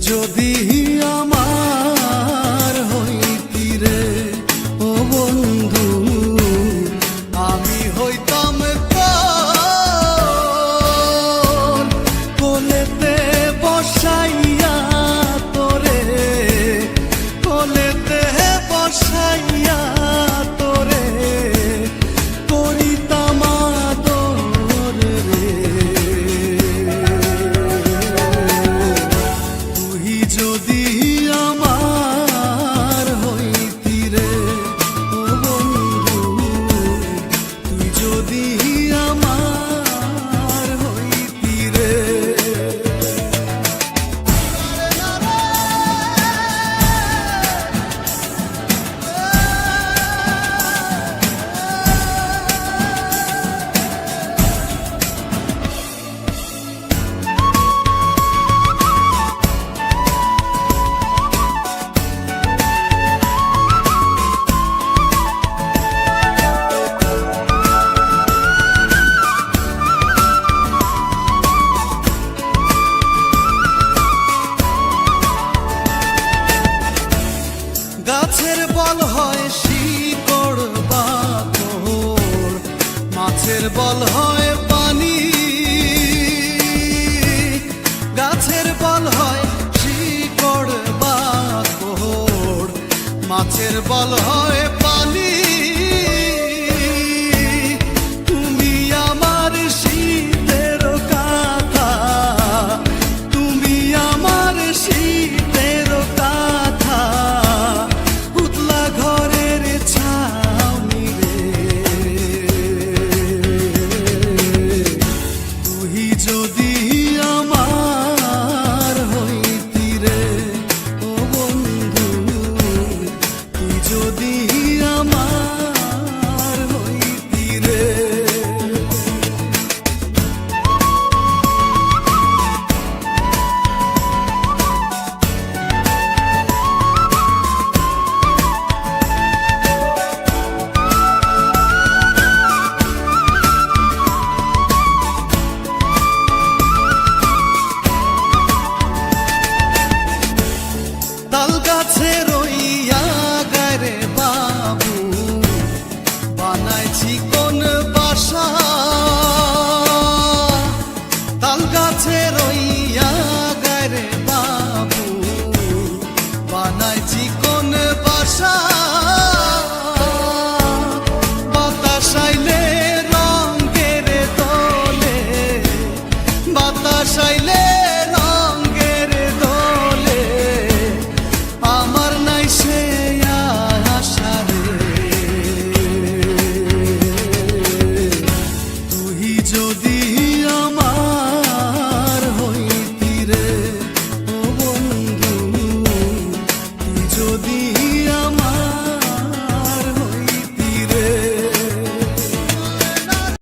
যদি আমার হইতি রে ও বন্ধু, আমি হইতাম তোর কোলেতে বসাইয়া তোরে, কোলেতে বসাইয়া তোরে করিতাম আদর রে। তুই যদি আমার হইতি রে ও বন্ধু, তুই যদি আমার হইতি রে। গাছের বল হয় শিকড় বাকড়, মাছের বল হয় পানি। গাছের বল হয় শিকড় বাকড়, মাছের বল হয় পানি। তুমি আমার শীতের কাঁথা, তুমি আমার শীতের কাঁথা, উতলা ঘরের ছাউনি রে। তুই যদি আমার হইতি রে ও বন্ধু, তুই যদি আমার হইতি রে। তাল গাছে রইয়া গারে বাবু, বানাইছি কোন বাসা। তাল গাছে রইয়া গারে বাবু, বানাইছি কোন বাসা। বাতাস আইলে রঙের দোলে, বাতাস আইলে রঙের দোলে, আমার নাই সে আশা রে। তুই যদি আমার হইতি রে ও বন্ধু, তুই যদি